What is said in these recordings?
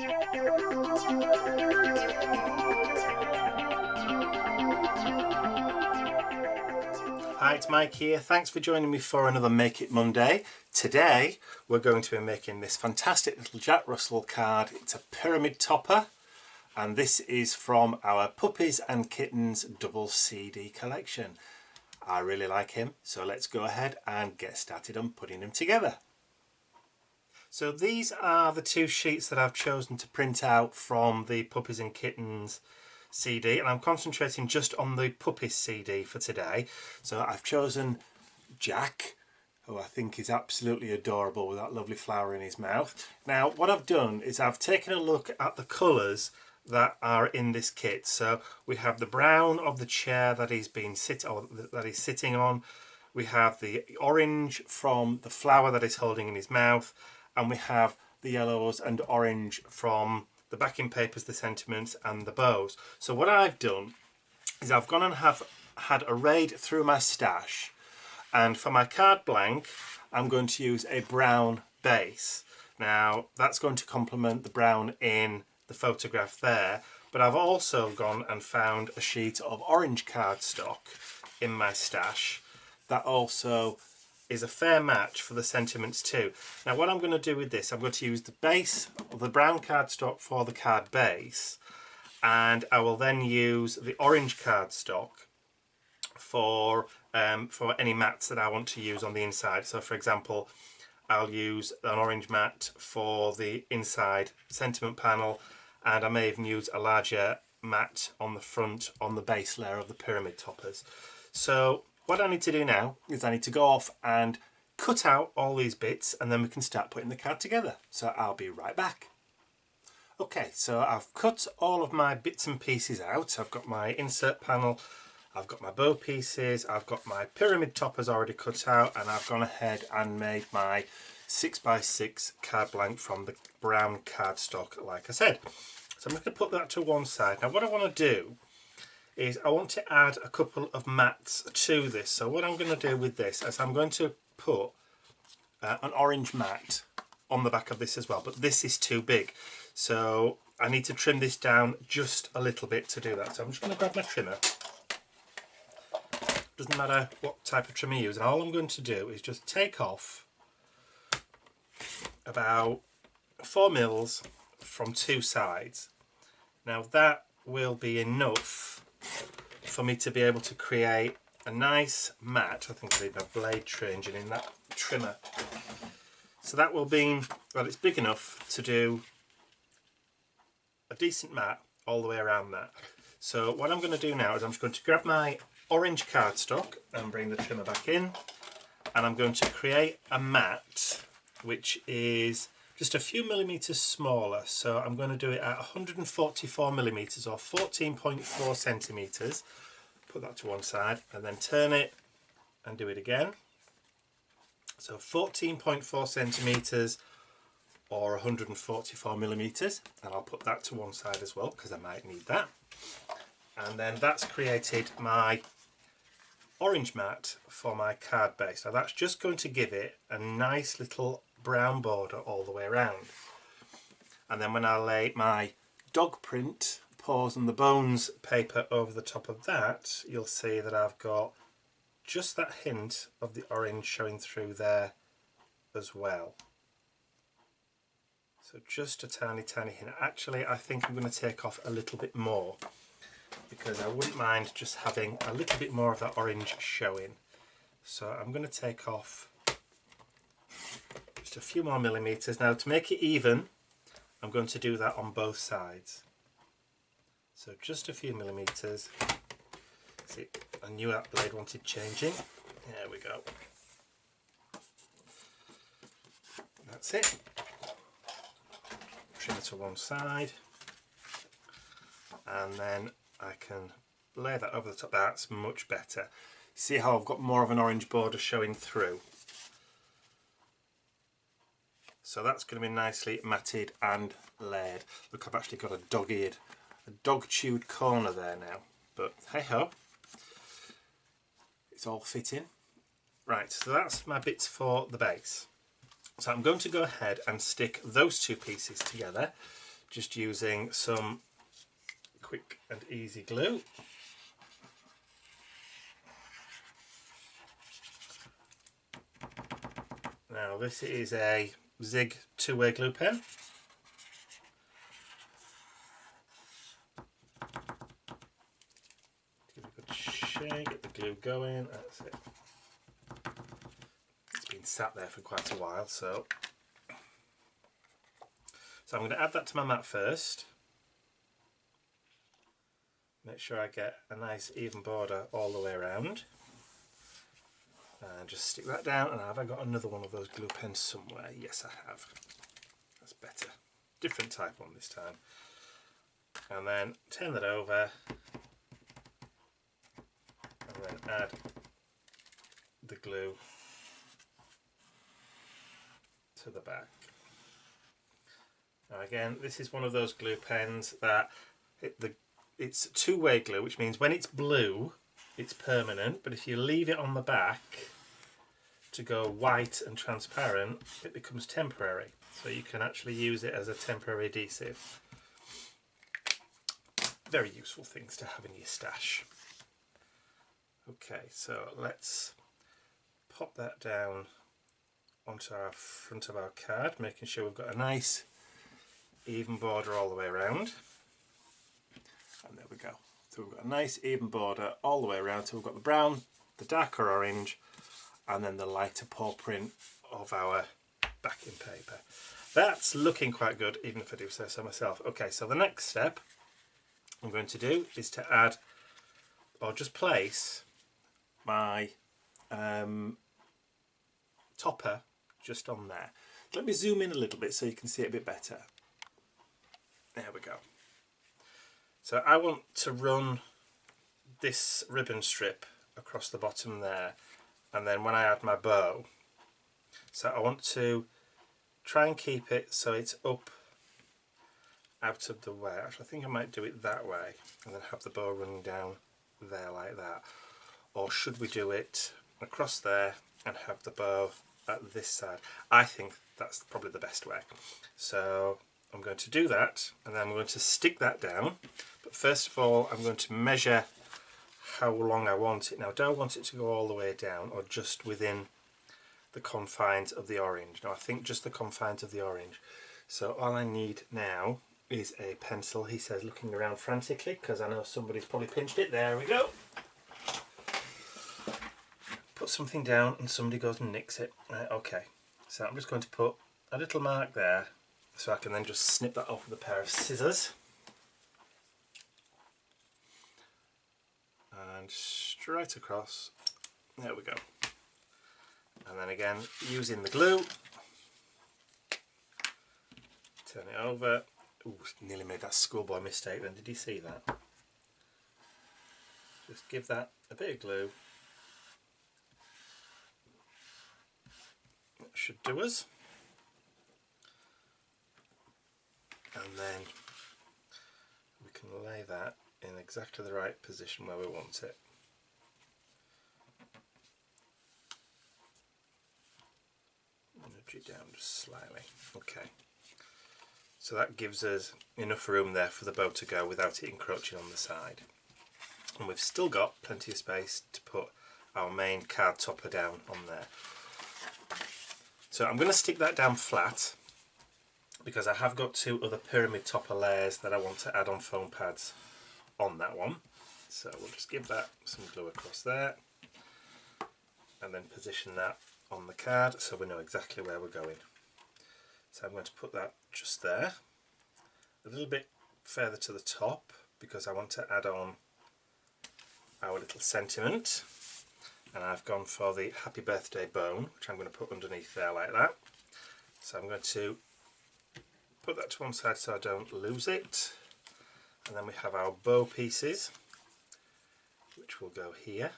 Hi, it's Mike here. Thanks for joining me for another Make It Monday. Today we're going to be making this fantastic little Jack Russell card. It's a pyramid topper, and this is from our Puppies and Kittens double CD collection. I really like him, so let's go ahead and get started on putting them together. So these are the two sheets that I've chosen to print out from the Puppies and Kittens CD, and I'm concentrating just on the Puppies CD for today. So I've chosen Jack, who I think is absolutely adorable with that lovely flower in his mouth. Now what I've done is I've taken a look at the colours that are in this kit. So we have the brown of the chair that he's sitting on, we have the orange from the flower that he's holding in his mouth, and we have the yellows and orange from the backing papers, the sentiments and the bows. So what I've done is I've gone and have had a raid through my stash, and for my card blank I'm going to use a brown base. Now that's going to complement the brown in the photograph there, but I've also gone and found a sheet of orange cardstock in my stash that also is a fair match for the sentiments too. Now what I'm going to do with this, I'm going to use the base of the brown cardstock for the card base, and I will then use the orange cardstock for any mats that I want to use on the inside. So for example, I'll use an orange mat for the inside sentiment panel, and I may even use a larger mat on the front on the base layer of the pyramid toppers. So what I need to do now is I need to go off and cut out all these bits, and then we can start putting the card together. So I'll be right back. Okay, so I've cut all of my bits and pieces out. I've got my insert panel, I've got my bow pieces, I've got my pyramid toppers already cut out, and I've gone ahead and made my 6x6 card blank from the brown cardstock like I said. So I'm going to put that to one side. Now what I want to do is I want to add a couple of mats to this. So what I'm going to do with this is I'm going to put an orange mat on the back of this as well, but this is too big, so I need to trim this down just a little bit to do that. So I'm just going to grab my trimmer. Doesn't matter what type of trimmer you use, and all I'm going to do is just take off about 4 mils from two sides. Now that will be enough for me to be able to create a nice mat. I think I need a blade changing in that trimmer. So that will be, well, it's big enough to do a decent mat all the way around that. So what I'm going to do now is I'm just going to grab my orange cardstock and bring the trimmer back in, and I'm going to create a mat which is just a few millimeters smaller. So I'm going to do it at 144 millimeters or 14.4 centimeters. Put that to one side and then turn it and do it again. So 14.4 centimeters or 144 millimeters, and I'll put that to one side as well because I might need that. And then that's created my orange mat for my card base. Now that's just going to give it a nice little brown border all the way around. And then when I lay my dog print paws and the bones paper over the top of that, you'll see that I've got just that hint of the orange showing through there as well. So just a tiny hint. Actually I think I'm going to take off a little bit more, because I wouldn't mind just having a little bit more of that orange showing. So I'm going to take off just a few more millimeters. Now to make it even, I'm going to do that on both sides. So just a few millimeters. See, I knew that blade wanted changing. There we go. That's it. Trim it to one side, and then I can lay that over the top. That's much better. See how I've got more of an orange border showing through? So that's going to be nicely matted and layered. Look, I've actually got a dog-chewed corner there now, but hey ho, it's all fitting. Right, so that's my bits for the base. So I'm going to go ahead and stick those two pieces together just using some quick and easy glue. Now this is a Zig two-way glue pen. Give it a good shake, get the glue going, that's it. It's been sat there for quite a while, so I'm going to add that to my mat first. Make sure I get a nice even border all the way around. And just stick that down. And have I got another one of those glue pens somewhere? Yes, I have. That's better. Different type one this time. And then turn that over. And then add the glue to the back. Now again, this is one of those glue pens that it's two-way glue, which means when it's blue, it's permanent, but if you leave it on the back to go white and transparent, it becomes temporary. So you can actually use it as a temporary adhesive. Very useful things to have in your stash. Okay, so let's pop that down onto our front of our card, making sure we've got a nice even border all the way around. And there we go. So we've got a nice even border all the way around. So we've got the brown, the darker orange, and then the lighter paw print of our backing paper. That's looking quite good, even if I do say so myself. Okay, so the next step I'm going to do is to add, or just place, my topper just on there. Let me zoom in a little bit so you can see it a bit better. There we go. So I want to run this ribbon strip across the bottom there, and then when I add my bow, so I want to try and keep it so it's up out of the way. Actually, I think I might do it that way and then have the bow running down there like that. Or should we do it across there and have the bow at this side? I think that's probably the best way. So I'm going to do that, and then I'm going to stick that down. But first of all, I'm going to measure how long I want it. Now, do I want it to go all the way down or just within the confines of the orange? Now, I think just the confines of the orange. So all I need now is a pencil, he says, looking around frantically, because I know somebody's probably pinched it. There we go. Put something down and somebody goes and nicks it. Right, okay, so I'm just going to put a little mark there, so I can then just snip that off with a pair of scissors. And straight across. There we go. And then again, using the glue, turn it over. Ooh, nearly made that schoolboy mistake then. Did you see that? Just give that a bit of glue. That should do us. And then we can lay that in exactly the right position where we want it. Nudge it down just slightly. Okay. So that gives us enough room there for the bow to go without it encroaching on the side. And we've still got plenty of space to put our main card topper down on there. So I'm going to stick that down flat, because I have got two other pyramid topper layers that I want to add on foam pads on that one. So we'll just give that some glue across there and then position that on the card so we know exactly where we're going. So I'm going to put that just there, a little bit further to the top, because I want to add on our little sentiment, and I've gone for the happy birthday bone, which I'm going to put underneath there like that. So I'm going to put that to one side so I don't lose it, and then we have our bow pieces, which will go here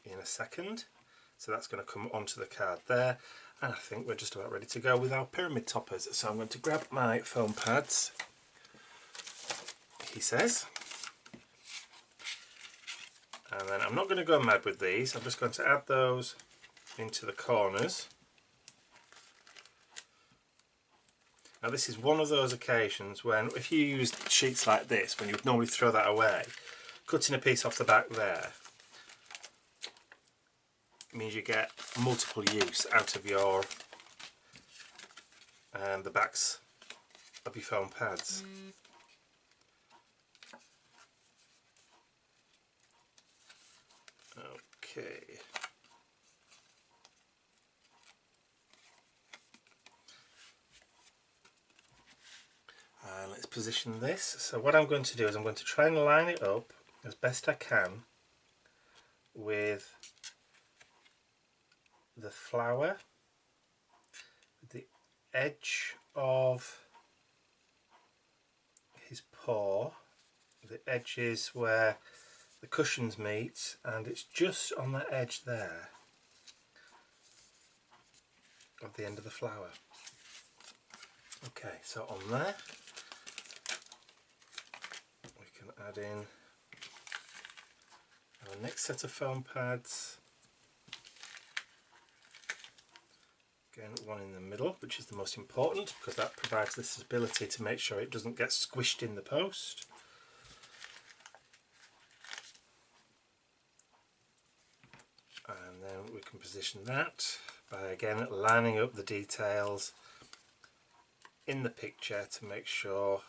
in a second. So that's going to come onto the card there, and I think we're just about ready to go with our pyramid toppers. So I'm going to grab my foam pads, he says, and then I'm not going to go mad with these. I'm just going to add those into the corners. Now this is one of those occasions when, if you use sheets like this, when you would normally throw that away, cutting a piece off the back there means you get multiple use out of your the backs of your foam pads. Okay. Let's position this. So what I'm going to do is I'm going to try and line it up as best I can with the flower, the edge of his paw, the edges where the cushions meet, and it's just on the edge there of the end of the flower. Okay, so on there we can add in our next set of foam pads. Again, one in the middle, which is the most important because that provides this ability to make sure it doesn't get squished in the post. And then we can position that by again lining up the details in the picture to make sure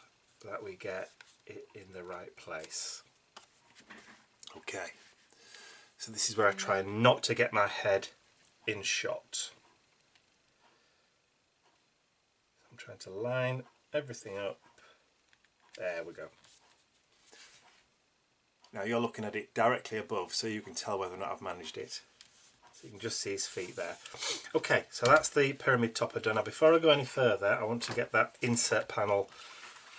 that we get it in the right place. Okay, so this is where I try not to get my head in shot. I'm trying to line everything up. There we go. Now you're looking at it directly above, so you can tell whether or not I've managed it. So you can just see his feet there. Okay, so that's the pyramid topper done. Now before I go any further, I want to get that insert panel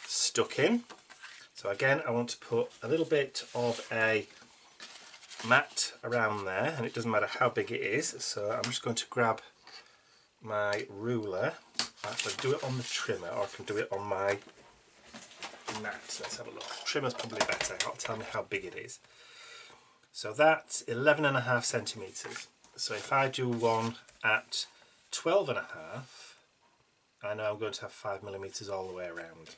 stuck in. So again, I want to put a little bit of a mat around there, and it doesn't matter how big it is. So I'm just going to grab my ruler. I can do it on the trimmer, or I can do it on my mat. Let's have a look. Trimmer's probably better. It'll tell me how big it is. So that's 11.5 centimetres. So if I do one at 12.5, I know I'm going to have 5 millimetres all the way around.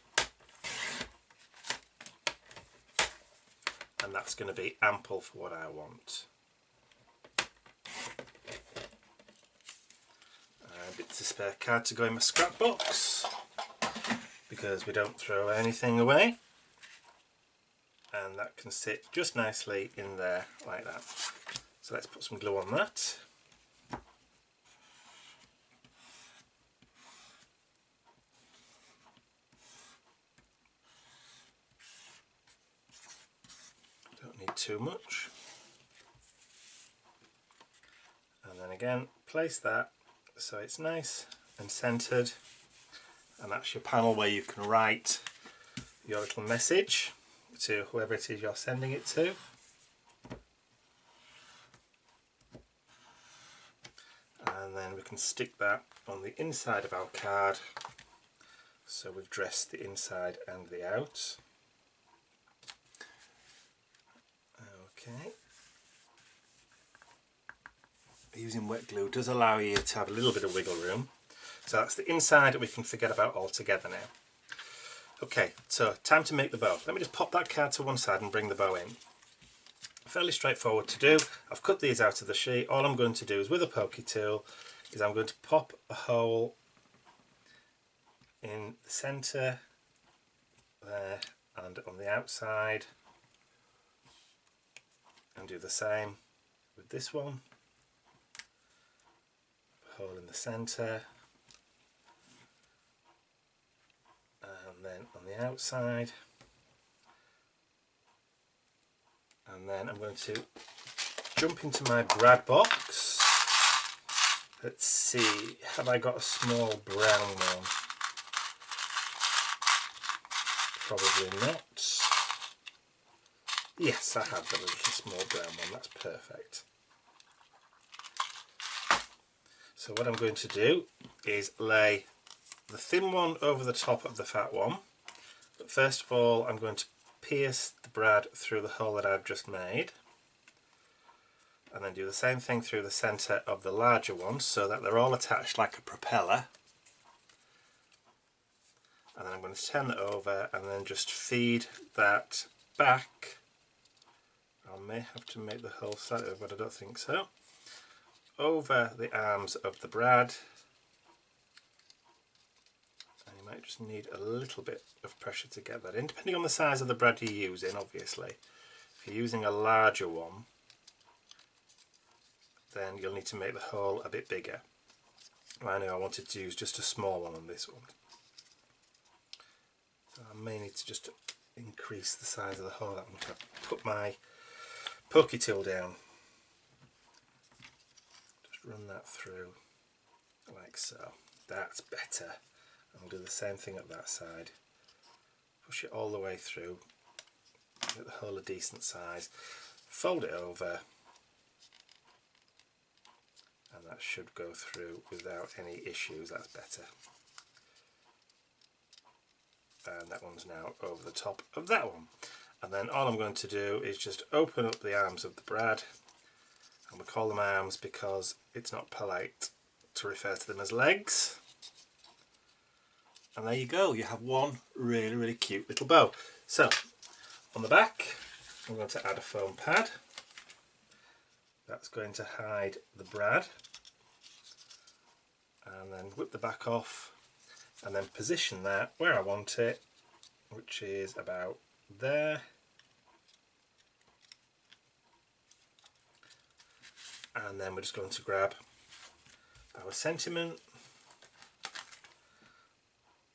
And that's going to be ample for what I want. And it's a spare card to go in my scrap box, because we don't throw anything away. And that can sit just nicely in there like that. So let's put some glue on that. Don't need too much. And then again, place that so it's nice and centered, and that's your panel where you can write your little message to whoever it is you're sending it to. And then we can stick that on the inside of our card, so we've dressed the inside and the out. Okay. Using wet glue does allow you to have a little bit of wiggle room. So that's the inside that we can forget about altogether now. Okay, so time to make the bow. Let me just pop that card to one side and bring the bow in. Fairly straightforward to do. I've cut these out of the sheet. All I'm going to do is, with a pokey tool, is I'm going to pop a hole in the centre there and on the outside, and do the same with this one. Hole in the centre, and then on the outside, and then I'm going to jump into my brad box. Let's see, have I got a small brown one? Probably not. Yes, I have got a little small brown one. That's perfect. So what I'm going to do is lay the thin one over the top of the fat one. But first of all, I'm going to pierce the brad through the hole that I've just made, and then do the same thing through the centre of the larger one, so that they're all attached like a propeller. And then I'm going to turn that over and then just feed that back. I may have to make the hole slightly over, but I don't think so. Over the arms of the brad. And you might just need a little bit of pressure to get that in, depending on the size of the brad you're using, obviously. If you're using a larger one, then you'll need to make the hole a bit bigger. I know I wanted to use just a small one on this one. So I may need to just increase the size of the hole. I'm going to put my pokey tool down. Just run that through like so. That's better. And we'll do the same thing at that side. Push it all the way through. Get the hole a decent size. Fold it over. And that should go through without any issues. That's better. And that one's now over the top of that one. And then all I'm going to do is just open up the arms of the brad, and we call them arms because it's not polite to refer to them as legs. And there you go, you have one really cute little bow. So on the back I'm going to add a foam pad. That's going to hide the brad, and then whip the back off and then position that where I want it, which is about there. And then we're just going to grab our sentiment,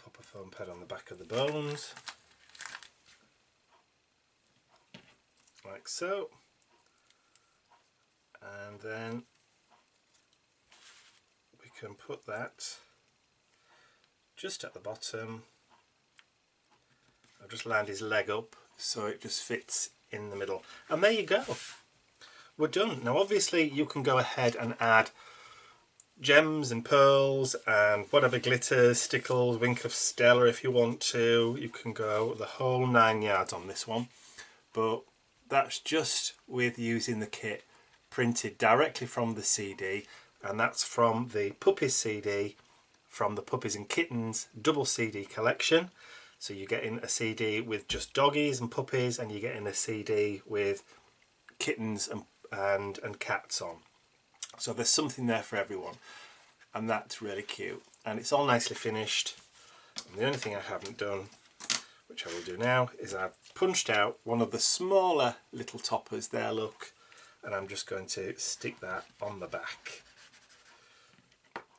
pop a foam pad on the back of the bones like so, and then we can put that just at the bottom. I'll just land his leg up so it just fits in the middle, and there you go, we're done. Now obviously you can go ahead and add gems and pearls and whatever glitters, stickles, wink of Stella if you want to. You can go the whole 9 yards on this one, but that's just with using the kit printed directly from the CD, and that's from the Puppies CD, from the Puppies and Kittens double CD collection. So you're getting a CD with just doggies and puppies, and you're getting a CD with kittens and cats on. So there's something there for everyone, and that's really cute, and it's all nicely finished. And the only thing I haven't done, which I will do now, is I've punched out one of the smaller little toppers there, look, and I'm just going to stick that on the back.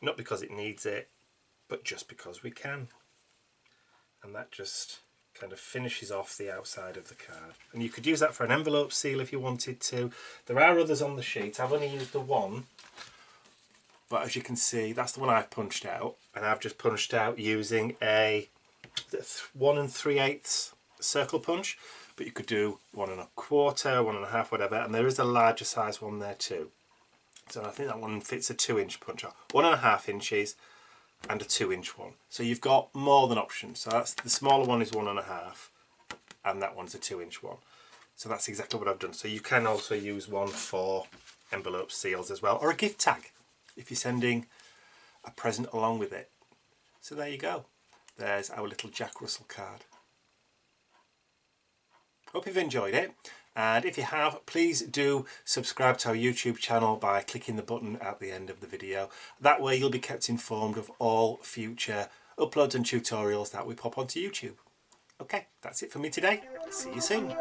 Not because it needs it, but just because we can. And that just kind of finishes off the outside of the card. And you could use that for an envelope seal if you wanted to. There are others on the sheet. I've only used the one, but as you can see, that's the one I've punched out, and I've just punched out using a 1 3/8 circle punch, but you could do 1 1/4, 1 1/2, whatever, and there is a larger size one there too. So I think that one fits a 2-inch punch, 1 1/2 inches and a 2-inch one. So you've got more than options. So that's the smaller one is 1 1/2, and that one's a 2-inch one. So that's exactly what I've done. So you can also use one for envelope seals as well, or a gift tag if you're sending a present along with it. So there you go. There's our little Jack Russell card. Hope you've enjoyed it, and if you have, please do subscribe to our YouTube channel by clicking the button at the end of the video. That way you'll be kept informed of all future uploads and tutorials that we pop onto YouTube. Okay, that's it for me today. See you soon.